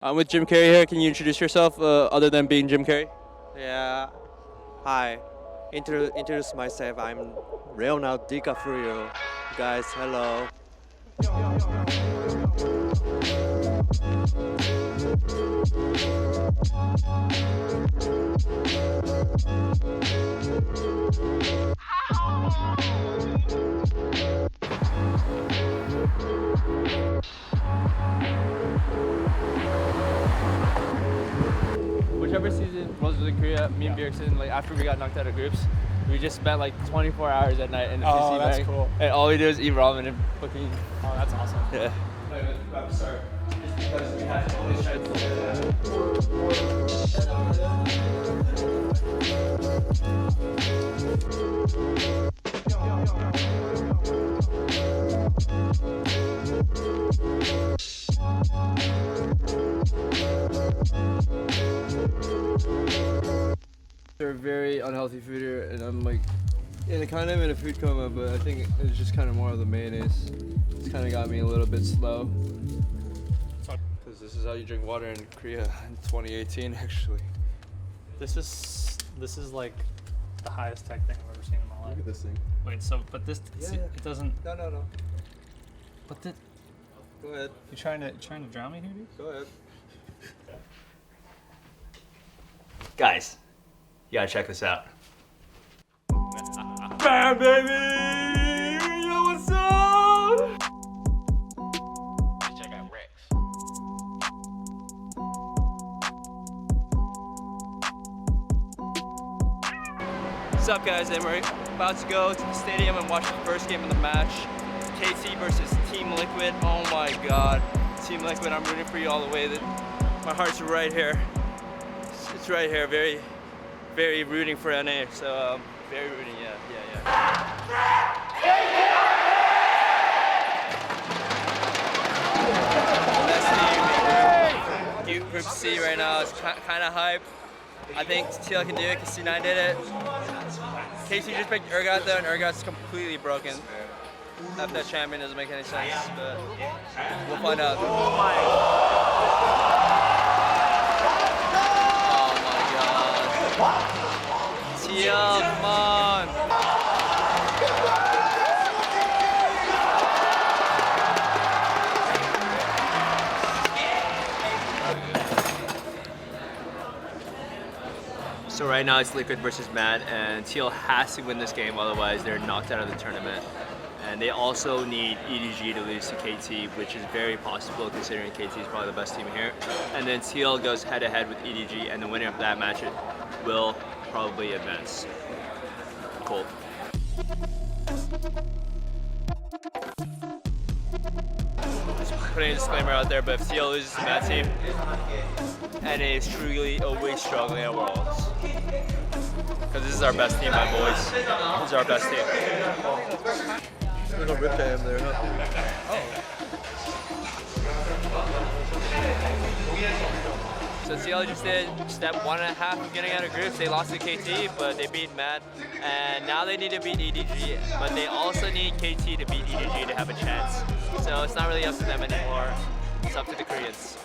I'm with Jim Carrey here. Can you introduce yourself other than being Jim Carrey? Yeah. Hi. Introduce myself. I'm Leonardo DiCaprio. Guys, hello. Whichever season was in Korea, me and Bjergsen, like after we got knocked out of groups, we just spent like 24 hours at night in the PC that's bank. cool. And all we do is eat ramen and fucking. Oh, that's awesome. Yeah. I'm sorry. Just because we had to always try to do They're a very unhealthy food here, and I'm like, kind of in a food coma, but I think it's just kind of more of the mayonnaise. It's kind of got me a little bit slow. Because this is how you drink water in Korea in 2018, actually. This is like the highest tech thing I've ever seen in my life. Look at this thing. Wait, so but this it doesn't. No. But the, Go ahead. you trying to drown me here, dude? Go ahead. Guys, you gotta check this out. Bam, baby! Yo, what's up? Check out Rex. What's up, guys? And we're about to go to the stadium and watch the first game of the match. KT versus Team Liquid. Oh my god. Team Liquid, I'm rooting for you all the way. My heart's right here. It's right here. Very, very rooting for NA. So, very rooting, yeah. Best team. Group C right now. It's kind of hype. I think TL can do it because C9 did it. KT just picked Urgot though, and Urgot's completely broken. That champion doesn't make any sense, but we'll find out. Oh my god. TL, come on. So right now it's Liquid versus Mad, and Teal has to win this game, otherwise they're knocked out of the tournament. And they also need EDG to lose to KT, which is very possible considering KT is probably the best team here. And then Teal goes head to head with EDG, and the winner of that match will probably advance. Cool. Just putting a disclaimer out there, but if TL loses to that team, NA is truly always struggling at Worlds. Because this is our best team, my boys. This is our best team. There's a rip jam there, huh? So TL just did step 1.5 of getting out of groups. They lost to KT, but they beat Mad. And now they need to beat EDG, but they also need KT to beat EDG to have a chance. So it's not really up to them anymore. It's up to the Koreans.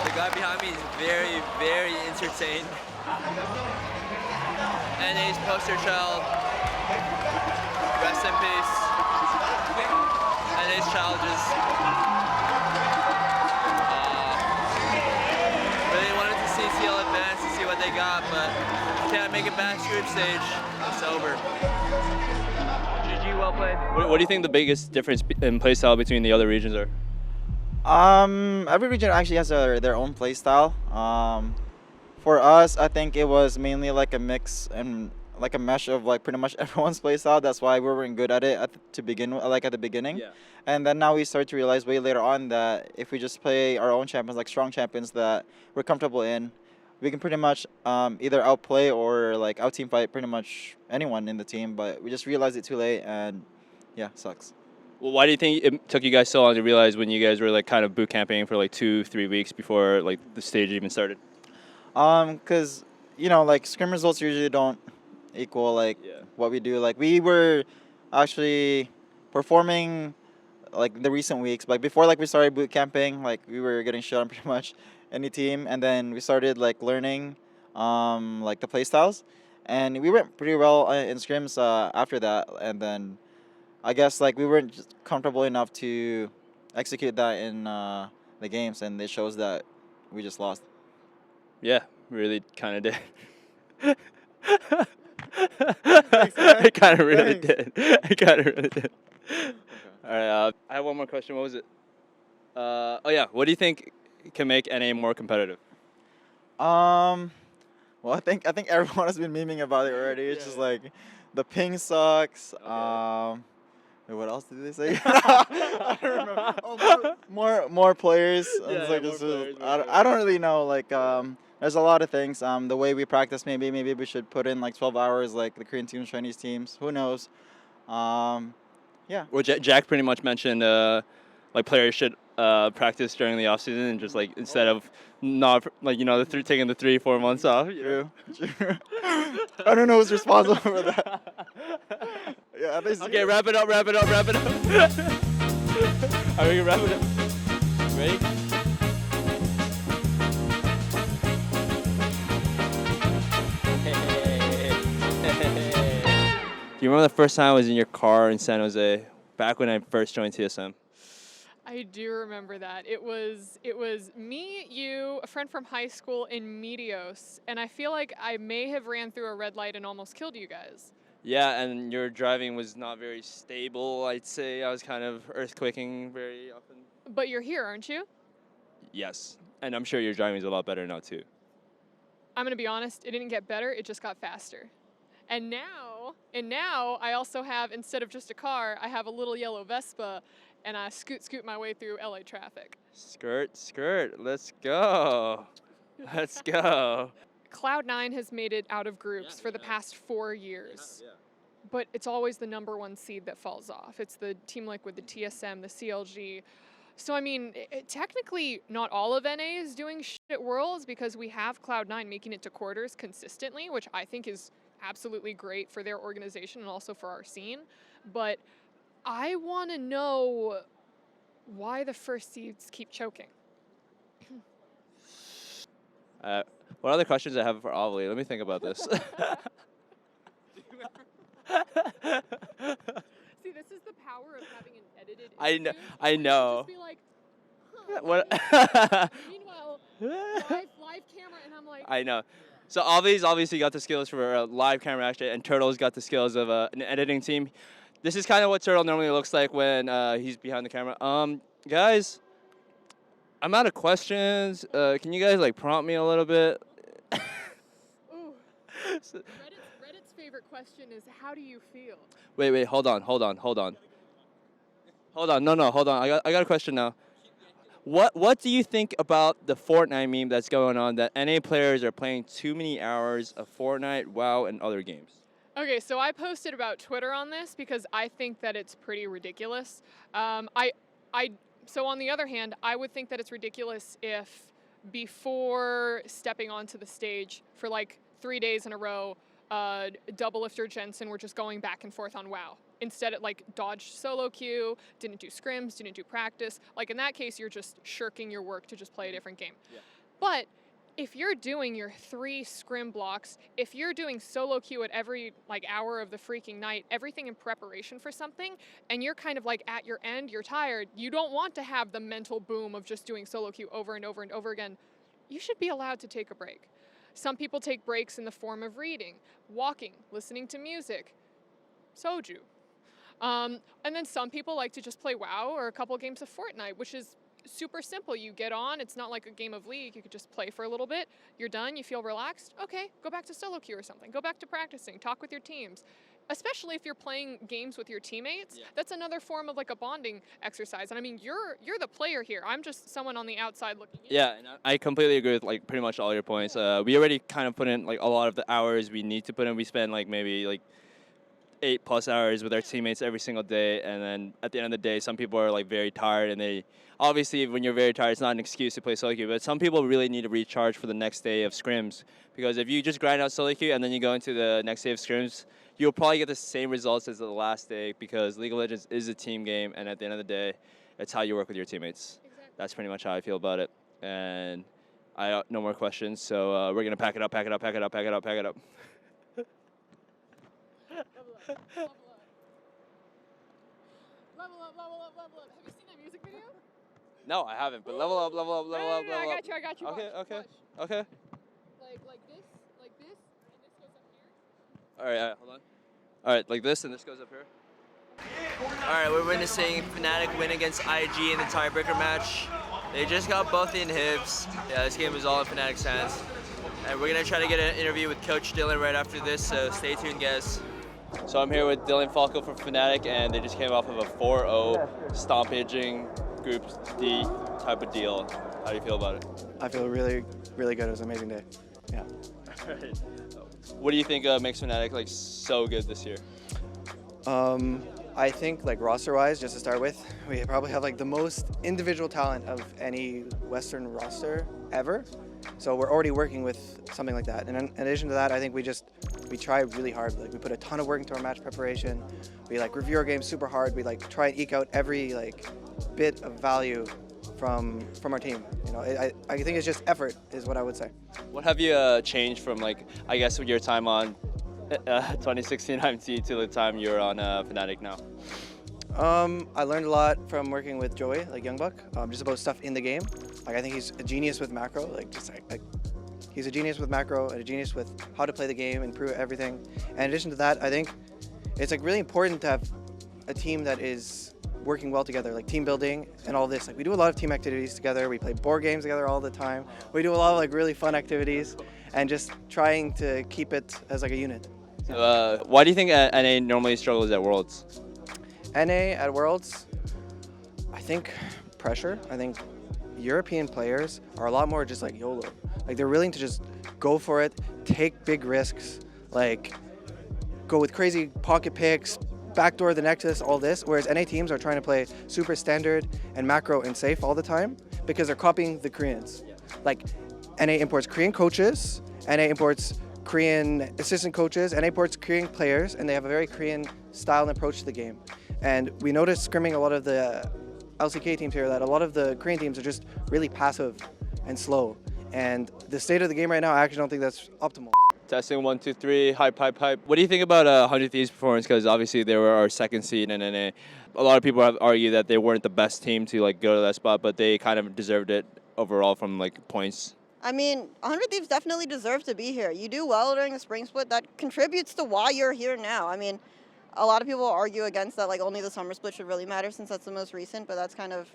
The guy behind me is very, very entertained. NA's poster child. Rest in peace. NA's child just really wanted to see TL advance to see what they got, but can't make it past group stage. It's over. GG, well played. What do you think the biggest difference in playstyle between the other regions are? Every region actually has their own play style. For us, I think it was mainly like a mix and like a mesh of like pretty much everyone's playstyle. That's why we weren't good at it to begin with, like at the beginning. Yeah. And then now we start to realize way later on that if we just play our own champions, like strong champions that we're comfortable in, we can pretty much either outplay or like out team fight pretty much anyone in the team. But we just realized it too late, and yeah, sucks. Well, why do you think it took you guys so long to realize when you guys were like kind of boot camping for like 2-3 weeks before like the stage even started? Cause you know, like scrim results usually don't equal like what we do. Like we were actually performing like the recent weeks, like before like we started boot camping, like we were getting shit on pretty much any team, and then we started like learning like the play styles, and we went pretty well in scrims after that, and then I guess like we weren't just comfortable enough to execute that in the games, and it shows that we just lost. Yeah, really kind of did. I kind of really did. I kind of really did. Okay. All right, I have one more question. What was it? Oh yeah, what do you think can make NA more competitive? Well, I think everyone has been memeing about it already. It's just like the ping sucks. Okay. Wait, what else did they say? I don't remember. Oh, more players. It's like more just, players, I don't really know. Like there's a lot of things. The way we practice, maybe we should put in like 12 hours, like the Korean teams, Chinese teams. Who knows? Yeah. Well, Jack pretty much mentioned like players should practice during the off season and just like instead of not like taking the 3-4 months off. True. I don't know who's responsible for that. Yeah. Okay, wrap it up. Are we gonna wrap it up? Ready? Do you remember the first time I was in your car in San Jose, back when I first joined TSM? I do remember that. It was me, you, a friend from high school, in Medios, and I feel like I may have ran through a red light and almost killed you guys. Yeah, and your driving was not very stable, I'd say. I was kind of earthquaking very often. But you're here, aren't you? Yes, and I'm sure your driving is a lot better now, too. I'm going to be honest, it didn't get better, it just got faster. And now I also have, instead of just a car, I have a little yellow Vespa, and I scoot my way through LA traffic. Skirt, let's go. Let's go. Cloud9 has made it out of groups for the past 4 years. But it's always the #1 seed that falls off. It's the Team Liquid, the TSM, the CLG. So, I mean, technically not all of NA is doing shit at Worlds because we have Cloud9 making it to quarters consistently, which I think is absolutely great for their organization and also for our scene. But I want to know why the first seeds keep choking. What other questions I have for Ovilee? Let me think about this. See, this is the power of having an edited interview. I know. Just be like, huh, What? Meanwhile, live camera, and I'm like, I know. So Ovilee's obviously got the skills for a live camera action, and Turtle's got the skills of an editing team. This is kind of what Turtle normally looks like when he's behind the camera. Guys, I'm out of questions. Can you guys like prompt me a little bit? ooh. Reddit's favorite question is, how do you feel? Wait, hold on. No, hold on. I got a question now. What do you think about the Fortnite meme that's going on that NA players are playing too many hours of Fortnite, WoW, and other games? Okay, so I posted about Twitter on this because I think that it's pretty ridiculous. So on the other hand, I would think that it's ridiculous if before stepping onto the stage for like 3 days in a row, double lifter Jensen were just going back and forth on WoW. Instead, it like dodged solo queue, didn't do scrims, didn't do practice. Like in that case, you're just shirking your work to just play a different game. Yeah. But if you're doing your 3 scrim blocks, if you're doing solo queue at every like hour of the freaking night, everything in preparation for something, and you're kind of like at your end, you're tired, you don't want to have the mental boom of just doing solo queue over and over and over again. You should be allowed to take a break. Some people take breaks in the form of reading, walking, listening to music, soju. And then some people like to just play WoW or a couple games of Fortnite, which is super simple. You get on. It's not like a game of League. You could just play for a little bit. You're done. You feel relaxed. Okay, go back to solo queue or something. Go back to practicing. Talk with your teams. Especially if you're playing games with your teammates, that's another form of like a bonding exercise. And I mean, you're the player here. I'm just someone on the outside looking in. Yeah, and I completely agree with like pretty much all your points. We already kind of put in like a lot of the hours we need to put in. We spend like maybe like 8+ hours with our teammates every single day, and then at the end of the day, some people are like very tired, and they obviously when you're very tired, it's not an excuse to play solo queue. But some people really need to recharge for the next day of scrims, because if you just grind out solo queue and then you go into the next day of scrims, you'll probably get the same results as the last day, because League of Legends is a team game, and at the end of the day, it's how you work with your teammates. Exactly. That's pretty much how I feel about it. And I no more questions, so we're gonna pack it up. Level up, level up, level up. Have you seen that music video? No, I haven't, but level up. No, I got you. Okay, Watch, okay, watch. okay. Like this, and this goes up here. All right, hold on. All right, like this, and this goes up here. All right, we're witnessing FNATIC win against IG in the tiebreaker match. They just got both the inhibs. Yeah, this game was all in FNATIC's hands. And we're gonna try to get an interview with Coach Dylan right after this, so stay tuned, guys. So I'm here with Dylan Falco from FNATIC, and they just came off of a 4-0 stompaging Group D type of deal. How do you feel about it? I feel really, really good. It was an amazing day. Yeah. Right. What do you think makes FNATIC like so good this year? I think like roster-wise, just to start with, we probably have like the most individual talent of any Western roster ever. So we're already working with something like that. And in addition to that, I think we try really hard. Like we put a ton of work into our match preparation. We like review our games super hard. We like try and eke out every like bit of value from our team. You know, I think it's just effort is what I would say. What have you changed from like, I guess, your time on 2016 IMT to the time you're on FNATIC now? I learned a lot from working with Joey, like Youngbuck, just about stuff in the game. Like I think he's a genius with macro, like he's a genius with macro and a genius with how to play the game, improve everything. And in addition to that, I think it's like really important to have a team that is working well together, like team building and all this. Like we do a lot of team activities together. We play board games together all the time. We do a lot of like really fun activities and just trying to keep it as like a unit. Why do you think NA normally struggles at Worlds? NA at Worlds, I think pressure. I think European players are a lot more just like YOLO. Like they're willing to just go for it, take big risks, like go with crazy pocket picks, backdoor the Nexus, all this. Whereas NA teams are trying to play super standard and macro and safe all the time because they're copying the Koreans. Like NA imports Korean coaches, NA imports Korean assistant coaches, NA imports Korean players, and they have a very Korean style and approach to the game. And we noticed scrimming a lot of the LCK teams here that a lot of the Korean teams are just really passive and slow. And the state of the game right now, I actually don't think that's optimal. Testing 1, 2, 3, hype. What do you think about 100 Thieves' performance? Because obviously they were our second seed in NA. A lot of people have argued that they weren't the best team to like go to that spot, but they kind of deserved it overall from like points. I mean, 100 Thieves definitely deserve to be here. You do well during the spring split. That contributes to why you're here now. I mean, a lot of people argue against that, like only the summer split should really matter since that's the most recent, but that's kind of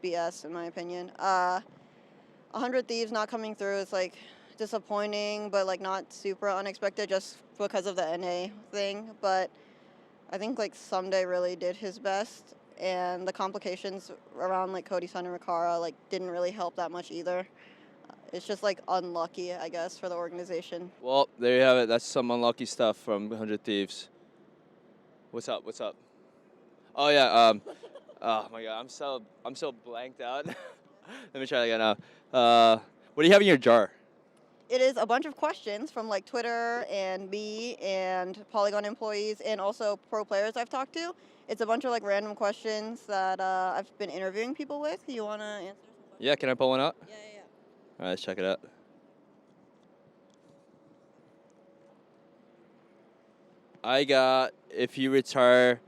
BS in my opinion. 100 Thieves not coming through is like disappointing, but like not super unexpected just because of the NA thing. But I think like Someday really did his best, and the complications around like Cody Sun and Rikara like didn't really help that much either. It's just like unlucky, I guess, for the organization. Well, there you have it. That's some unlucky stuff from 100 Thieves. What's up? Oh yeah. Oh my God, I'm so blanked out. Let me try that again now. What do you have in your jar? It is a bunch of questions from like Twitter and me and Polygon employees and also pro players I've talked to. It's a bunch of like random questions that I've been interviewing people with. You want to answer? Yeah, can I pull one out? Yeah. All right, let's check it out. I got, if you retire,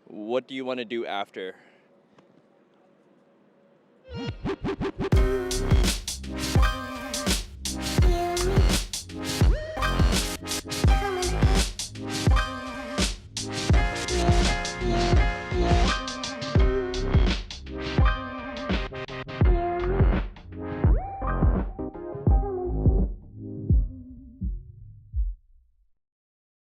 what do you want to do after?